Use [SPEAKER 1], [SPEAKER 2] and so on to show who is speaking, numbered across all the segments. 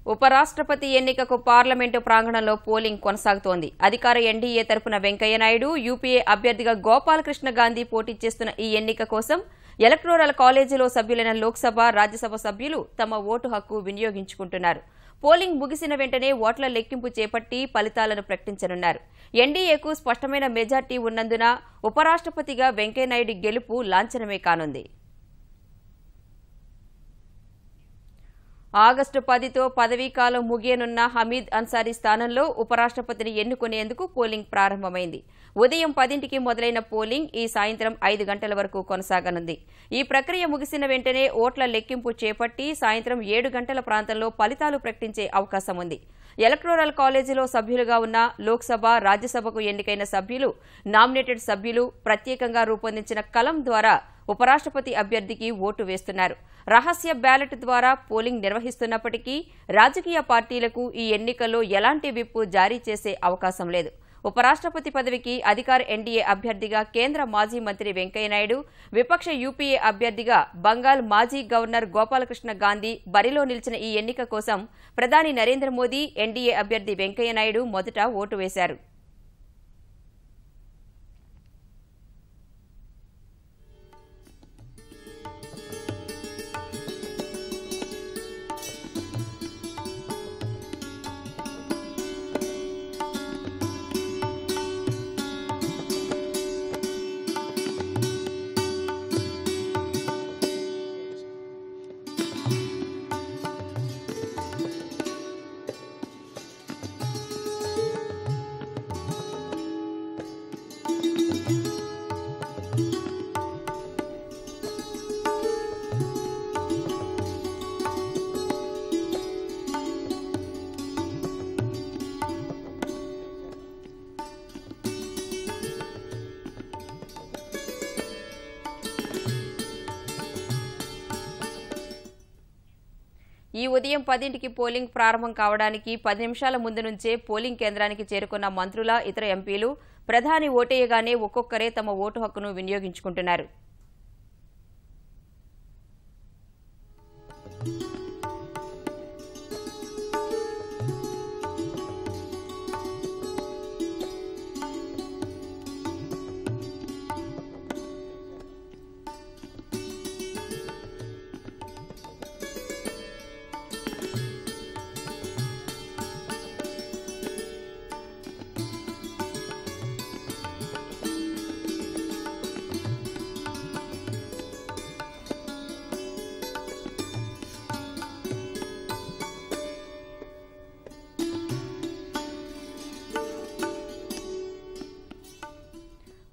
[SPEAKER 1] ఉపరాష్ట్రపతి ఎన్నికకు పార్లమెంటు ప్రాంగణంలో పోలింగ్ కొనసాగుతోంది. అధికార ఎన్డీఏ తరపున వెంకయ్యనాయుడు, యూపీఏ అభ్యర్థిగా గోపాలకృష్ణ గాంధీ పోటీ చేస్తున్న ఈ ఎన్నిక కోసం ఎలక్టోరల్ కాలేజీలో సభ్యులైన లోక్సభ, రాజ్యసభ సభ్యులు తమ ఓటు హక్కు వినియోగించుకుంటున్నారు. పోలింగ్ ముగిసిన వెంటనే ఓట్ల లెక్కింపు చేపట్టి ఫలితాలను ప్రకటించనున్నారు. ఎన్డీఏకు స్పష్టమైన మెజార్టీ ఉన్నందున ఉపరాష్ట్రపతిగా వెంకయ్యనాయుడు గెలుపు లాంఛనమే కానుంది. ఆగస్టు 10తో పదవీకాలం ముగియనున్న హమీద్ అన్సారీ స్థానంలో ఉపరాష్ట్రపతిని ఎన్నుకునేందుకు పోలింగ్ ప్రారంభమైంది. ఉదయం 10కి మొదలైన పోలింగ్ ఈ సాయంత్రం 5 గంటల వరకు కొనసాగనుంది. ఈ ప్రక్రియ ముగిసిన వెంటనే ఓట్ల లెక్కింపు చేపట్టి సాయంత్రం 7 గంటల ప్రాంతంలో ఫలితాలు ప్రకటించే అవకాశం ఉంది. ఎలక్టోరల్ కాలేజీలో సభ్యులుగా ఉన్న లోక్సభ, రాజ్యసభకు ఎన్నికైన సభ్యులు, నామినేటెడ్ సభ్యులు ప్రత్యేకంగా రూపొందించిన కలం ద్వారా ఉపరాష్ట్రపతి అభ్యర్థికి ఓటు వేస్తున్నారు. రహస్య బ్యాలెట్ ద్వారా పోలింగ్ నిర్వహిస్తున్నప్పటికీ రాజకీయ పార్టీలకు ఈ ఎన్నికల్లో ఎలాంటి విప్ జారీ చేసే అవకాశం లేదు. ఉపరాష్ట్రపతి పదవికి అధికార ఎన్డీఏ అభ్యర్థిగా కేంద్ర మాజీ మంత్రి వెంకయ్యనాయుడు, విపక్ష యూపీఏ అభ్యర్థిగా బంగాల్ మాజీ గవర్నర్ గోపాలకృష్ణ గాంధీ బరిలో నిలిచిన ఈ ఎన్నిక కోసం ప్రధాని నరేంద్ర మోదీ, ఎన్డీఏ అభ్యర్థి వెంకయ్యనాయుడు మొదట ఓటు వేశారు. ఈ ఉదయం 10కి పోలింగ్ ప్రారంభం కావడానికి 10 నిమిషాల ముందు నుంచే పోలింగ్ కేంద్రానికి చేరుకున్న మంత్రుల, ఇతర ఎంపీలు ప్రధాని ఓటేయగానే ఒక్కొక్కరే తమ ఓటు హక్కును వినియోగించుకుంటున్నారు.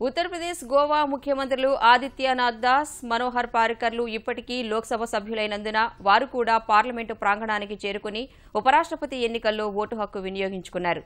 [SPEAKER 1] ఉత్తరప్రదేశ్, గోవా ముఖ్యమంత్రులు ఆదిత్యనాథ్ దాస్, మనోహర్ పారికర్లు ఇప్పటికీ లోక్సభ సభ్యులైనందున వారు కూడా పార్లమెంటు ప్రాంగణానికి చేరుకుని ఉపరాష్ట్రపతి ఎన్నికల్లో ఓటు హక్కు వినియోగించుకున్నారు.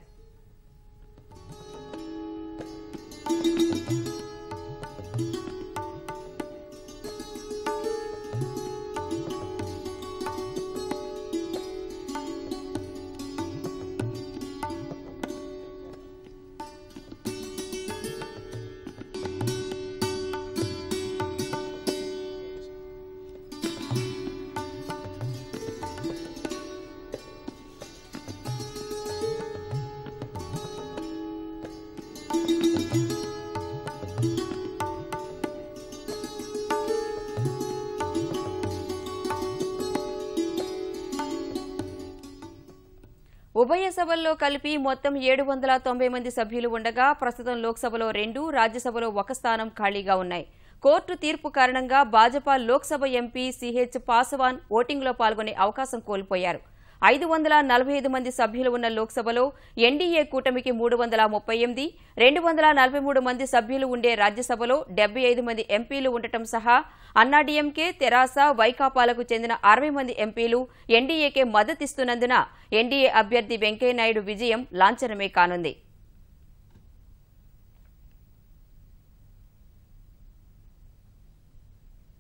[SPEAKER 1] ఉభయ సభల్లో కలిపి మొత్తం 790 మంది సభ్యులు ఉండగా ప్రస్తుతం లోక్సభలో 2, రాజ్యసభలో 1 స్థానం ఖాళీగా ఉన్నాయి. కోర్టు తీర్పు కారణంగా భాజపా లోక్సభ ఎంపీ సిహెచ్ పాస్వాన్ ఓటింగ్లో పాల్గొనే అవకాశం కోల్పోయారు. 545 మంది సభ్యులు ఉన్న లోక్సభలో ఎన్డీఏ కూటమికి 338, 243 మంది సభ్యులు ఉండే రాజ్యసభలో 75 మంది ఎంపీలు ఉండటం సహా అన్నాడీఎంకే, తెరాస, వైకాపాలకు చెందిన 60 మంది ఎంపీలు ఎన్డీఏకే మద్దతిస్తున్నందున ఎన్డీఏ అభ్యర్థి వెంకయ్యనాయుడు విజయం లాంఛనమే కానుంది.